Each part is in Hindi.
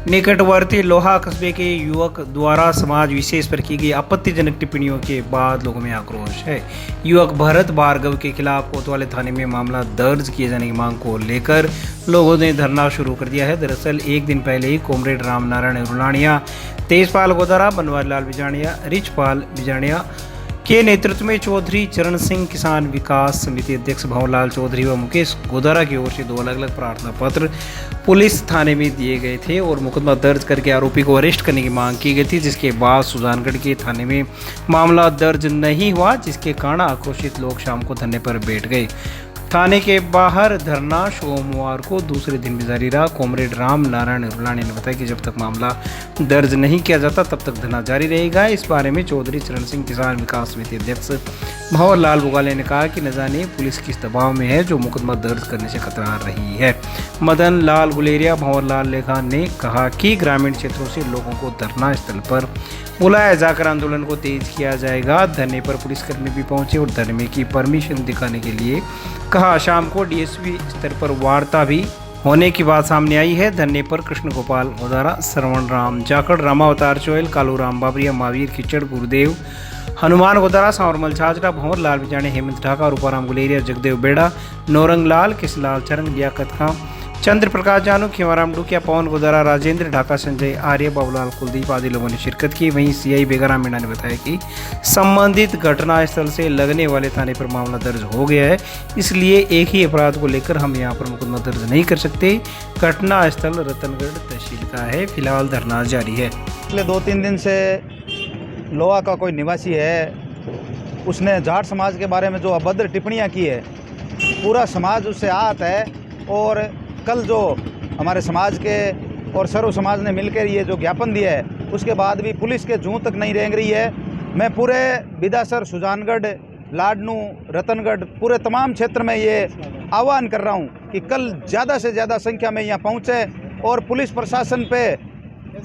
निकटवर्ती लोहा कस्बे के युवक द्वारा समाज विशेष पर की गई आपत्तिजनक टिप्पणियों के बाद लोगों में आक्रोश है। युवक भरत भार्गव के खिलाफ कोतवाली थाने में मामला दर्ज किए जाने की मांग को लेकर लोगों ने धरना शुरू कर दिया है। दरअसल एक दिन पहले ही कॉमरेड राम नारायण रुलानिया, तेजपाल गोदारा, बनवारी लाल बिजाणिया, रिचपाल बिजाणिया के नेतृत्व में चौधरी चरण सिंह किसान विकास समिति अध्यक्ष भंवरलाल चौधरी व मुकेश गोदारा की ओर से 2 अलग-अलग प्रार्थना पत्र पुलिस थाने में दिए गए थे और मुकदमा दर्ज करके आरोपी को अरेस्ट करने की मांग की गई थी, जिसके बाद सुजानगढ़ के थाने में मामला दर्ज नहीं हुआ, जिसके कारण आक्रोशित लोग शाम को धरने पर बैठ गए। थाने के बाहर धरना सोमवार को दूसरे दिन भी जारी रहा। कॉमरेड राम नारायण रुलानी ने बताया कि जब तक मामला दर्ज नहीं किया जाता तब तक धरना जारी रहेगा। इस बारे में चौधरी चरण सिंह किसान विकास समिति अध्यक्ष भंवरलाल बुगाले ने कहा कि न जाने पुलिस किस दबाव में है जो मुकदमा दर्ज करने से कतरा रही है। मदन लाल गुलेरिया भंवरलाल लेखा ने कहा कि ग्रामीण क्षेत्रों से लोगों को धरना स्थल पर बुलाया जाकर आंदोलन को तेज किया जाएगा। धरने पर पुलिसकर्मी भी पहुंचे और धरने की परमिशन दिखाने के लिए कहा। शाम को डीएसपी स्तर पर वार्ता भी होने की बात सामने आई है। धरने पर कृष्ण गोपाल गोदारा, श्रवण राम जाखड़, रामावतार चोयल, कालू राम बाबरिया, महावीर किचड़, गुरुदेव, हनुमान गोदारा, सांवरमल छाजरा, भंवरलाल बिजाणे, हेमंत ढाका, रूपाराम गुलेरिया, जगदेव बेड़ा, नौरंग लाल, किसलाल चरंग, लियाकत खां, चंद्र प्रकाश जानू, खीवाराम डुकिया, पवन गोदारा, राजेंद्र ढाका, संजय आर्य, बाबूलाल कुलदीप आदि लोगों ने शिरकत की। वहीं सीआई बेगाराम मीणा ने बताया कि संबंधित घटनास्थल से लगने वाले थाने पर मामला दर्ज हो गया है, इसलिए एक ही अपराध को लेकर हम यहां पर मुकदमा दर्ज नहीं कर सकते। घटनास्थल रतनगढ़ तहसील का है। फिलहाल धरना जारी है। पिछले 2-3 दिन से लोहा का कोई निवासी है, उसने जाट समाज के बारे में जो अभद्र टिप्पणियां की है, पूरा समाज उससे आहत है। और कल जो हमारे समाज के और सर्व समाज ने मिलकर ये जो ज्ञापन दिया है, उसके बाद भी पुलिस के जूं तक नहीं रेंग रही है। मैं पूरे बिदासर, सुजानगढ़, लाडनू, रतनगढ़, पूरे तमाम क्षेत्र में ये आह्वान कर रहा हूँ कि कल ज़्यादा से ज़्यादा संख्या में यहाँ पहुँचे और पुलिस प्रशासन पे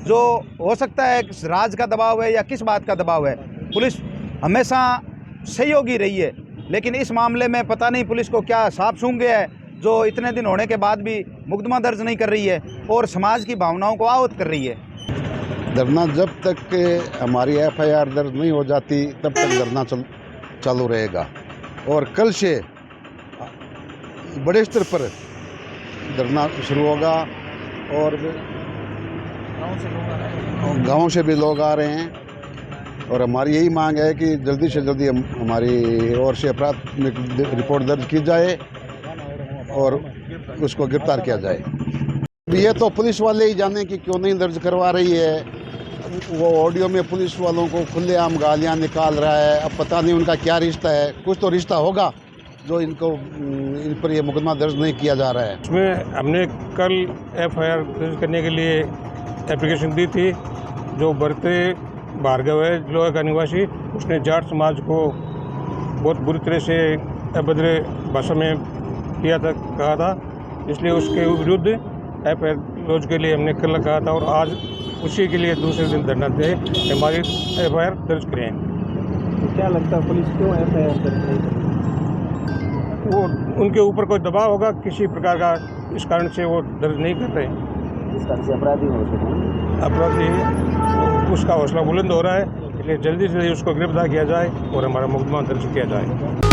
जो हो सकता है राज का दबाव है या किस बात का दबाव है, पुलिस हमेशा सहयोगी रही है, लेकिन इस मामले में पता नहीं पुलिस को क्या साफ सूंघ गया है जो इतने दिन होने के बाद भी मुकदमा दर्ज नहीं कर रही है और समाज की भावनाओं को आहत कर रही है। धरना जब तक हमारी एफआईआर दर्ज नहीं हो जाती तब तक धरना चालू रहेगा और कल से बड़े स्तर पर धरना शुरू होगा और गाँव से भी लोग आ रहे हैं और हमारी यही मांग है कि जल्दी से जल्दी हमारी ओर से प्राथमिक रिपोर्ट दर्ज की जाए और उसको गिरफ्तार किया जाए। ये तो पुलिस वाले ही जाने कि क्यों नहीं दर्ज करवा रही है। वो ऑडियो में पुलिस वालों को खुलेआम गालियां निकाल रहा है। अब पता नहीं उनका क्या रिश्ता है, कुछ तो रिश्ता होगा जो इन पर ये मुकदमा दर्ज नहीं किया जा रहा है। इसमें हमने कल एफआईआर दर्ज करने के लिए एप्लीकेशन दी थी। जो भरत भार्गव है, लोहा का निवासी, उसने जाट समाज को बहुत बुरी तरह से अभद्र भाषा में किया था, कहा था, इसलिए उसके विरुद्ध एफआईआर लॉन्च के लिए हमने कल कहा था और आज उसी के लिए दूसरे दिन धरना दे हमारी एफआईआर दर्ज करें। तो क्या लगता है पुलिस क्यों एफआईआर दर्ज नहीं करती? वो उनके ऊपर कोई दबाव होगा किसी प्रकार का, इस कारण से वो दर्ज नहीं कर रहे। इस कारण से अपराधी उसका हौसला बुलंद हो रहा है, इसलिए जल्दी से जल्दी उसको गिरफ्तार किया जाए और हमारा मुकदमा दर्ज किया जाए।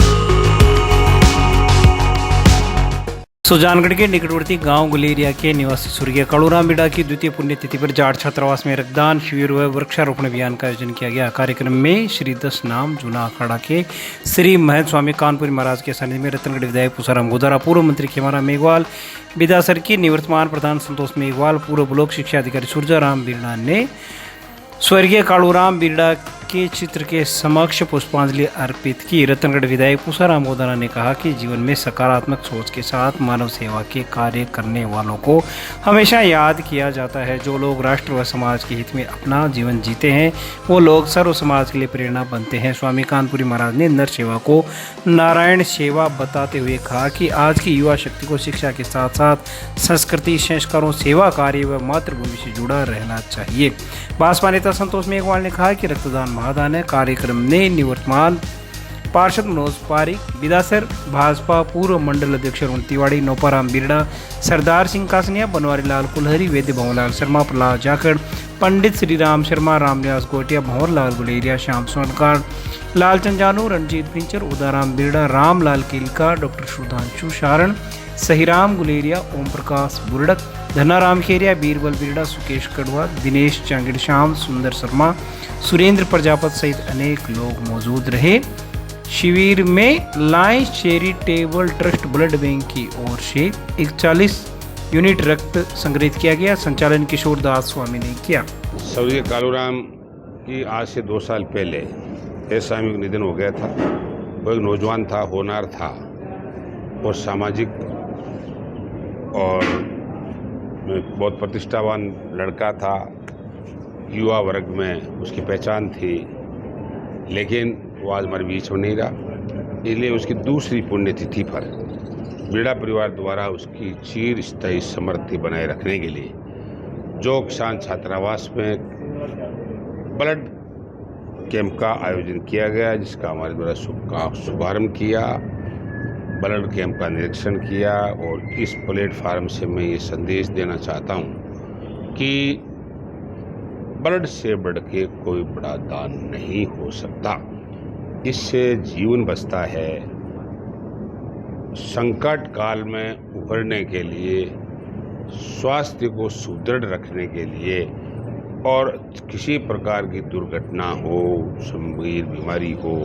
सुजानगढ़ के निकटवर्ती गांव गुलेरिया के निवासी स्वर्गीय कालूराम बिड़ा की द्वितीय पुण्यतिथि पर जाट छात्रावास में रक्तदान शिविर व वृक्षारोपण अभियान का आयोजन किया गया। कार्यक्रम में श्री 10 नाम जूना अखाड़ा के श्री महंत स्वामी कानपुरी महाराज के सानिध्य में रतनगढ़ विधायक पुसाराम गोदारा, पूर्व मंत्री खेमाराम मेघवाल, बिदासर की निवर्तमान प्रधान संतोष मेघवाल, पूर्व ब्लॉक शिक्षा अधिकारी सूरजाराम बिरड़ा ने स्वर्गीय कालूराम बिरड़ा के चित्र के समक्ष पुष्पांजलि अर्पित की। रतनगढ़ विधायक पुसाराम गोदारा ने कहा कि जीवन में सकारात्मक सोच के साथ मानव सेवा के कार्य करने वालों को हमेशा याद किया जाता है। जो लोग राष्ट्र व समाज के हित में अपना जीवन जीते हैं वो लोग सर्व समाज के लिए प्रेरणा बनते हैं। स्वामी कानपुरी महाराज ने नर सेवा को नारायण सेवा बताते हुए कहा कि आज की युवा शक्ति को शिक्षा के साथ साथ संस्कृति, संस्कारों, सेवा कार्य व मातृभूमि से जुड़ा रहना चाहिए। भाजपा नेता संतोष मेघवाल ने कहा कि रक्तदान महादान है। कार्यक्रम में निवर्तमान पार्षद मनोज पारिक, बिदासर भाजपा पूर्व मंडल अध्यक्ष अरुण तिवाड़ी, नौपाराम बिरड़ा, सरदार सिंह कासनिया, बनवारी लाल कुलहरी, वैद्य भंवरलाल शर्मा, प्रहलाद जाखड़, पंडित श्री राम शर्मा, रामनिवास गोटिया, भंवरलाल गुलेरिया, श्याम सोनकार, लालचंद जानू, रणजीत पिंचर, उदाराम बिरड़ा, रामलाल केलका, डॉक्टर सुधांशु शारण, सहीराम गुलेरिया, ओम प्रकाश बुरडक, धनाराम खेरिया, बीरबल बिरड़ा, सुकेश कड़वा, दिनेश चांगिड़ श्याम, सुंदर शर्मा, सुरेंद्र प्रजापत सहित अनेक लोग मौजूद रहे। शिविर में Lions charitable trust blood bank की ओर से 41 यूनिट रक्त संग्रहित किया गया। संचालन किशोर दास स्वामी ने किया। स्वर्गीय कालूराम की आज से 2 साल पहले असामयिक निधन हो गया था। वो एक नौजवान था, होनहार था और सामाजिक और बहुत प्रतिष्ठावान लड़का था। युवा वर्ग में उसकी पहचान थी, लेकिन वो आज हमारे बीच में नहीं रहा। इसलिए उसकी दूसरी पुण्यतिथि पर बिरड़ा परिवार द्वारा उसकी चिर स्थायी स्मृति बनाए रखने के लिए जो किसान छात्रावास में ब्लड कैंप का आयोजन किया गया, जिसका हमारे द्वारा शुभारंभ किया, ब्लड कैंप का निरीक्षण किया। और इस प्लेटफार्म से मैं ये संदेश देना चाहता हूँ कि ब्लड से बढ़ के कोई बड़ा दान नहीं हो सकता। इससे जीवन बचता है। संकट काल में उभरने के लिए, स्वास्थ्य को सुदृढ़ रखने के लिए और किसी प्रकार की दुर्घटना हो, गंभीर बीमारी हो,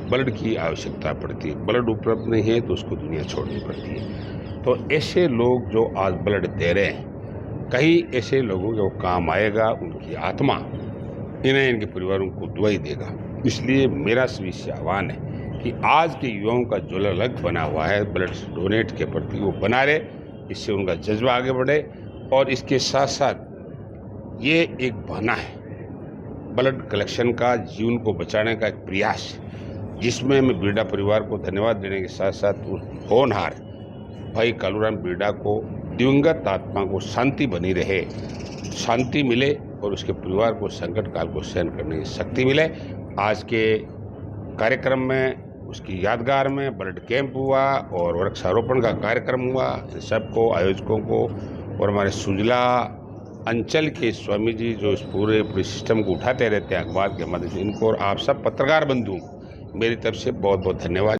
ब्लड की आवश्यकता पड़ती है। ब्लड उपलब्ध नहीं है तो उसको दुनिया छोड़नी पड़ती है। तो ऐसे लोग जो आज ब्लड दे रहे हैं, कई ऐसे लोगों के वो काम आएगा, उनकी आत्मा इन्हें, इनके परिवारों को दुआई देगा। इसलिए मेरा सभी से आह्वान है कि आज के युवाओं का जो लग बना हुआ है ब्लड डोनेट के प्रति, वो बना रहे। इससे उनका जज्बा आगे बढ़े। और इसके साथ साथ ये एक बहाना है ब्लड कलेक्शन का, जीवन को बचाने का एक प्रयास, जिसमें मैं बिरड़ा परिवार को धन्यवाद देने के साथ साथ उस होनहार भाई कालूराम बिरड़ा को, दिवंगत आत्मा को शांति बनी रहे, शांति मिले और उसके परिवार को संकट काल को सहन करने की शक्ति मिले। आज के कार्यक्रम में उसकी यादगार में ब्लड कैंप हुआ और वृक्षारोपण का कार्यक्रम हुआ। सबको, आयोजकों को और हमारे सुजला अंचल के स्वामी जी जो इस पूरे सिस्टम को उठाते रहते हैं अखबार के माध्यम से, इनको और आप सब पत्रकार बंधु मेरी तरफ से बहुत बहुत धन्यवाद।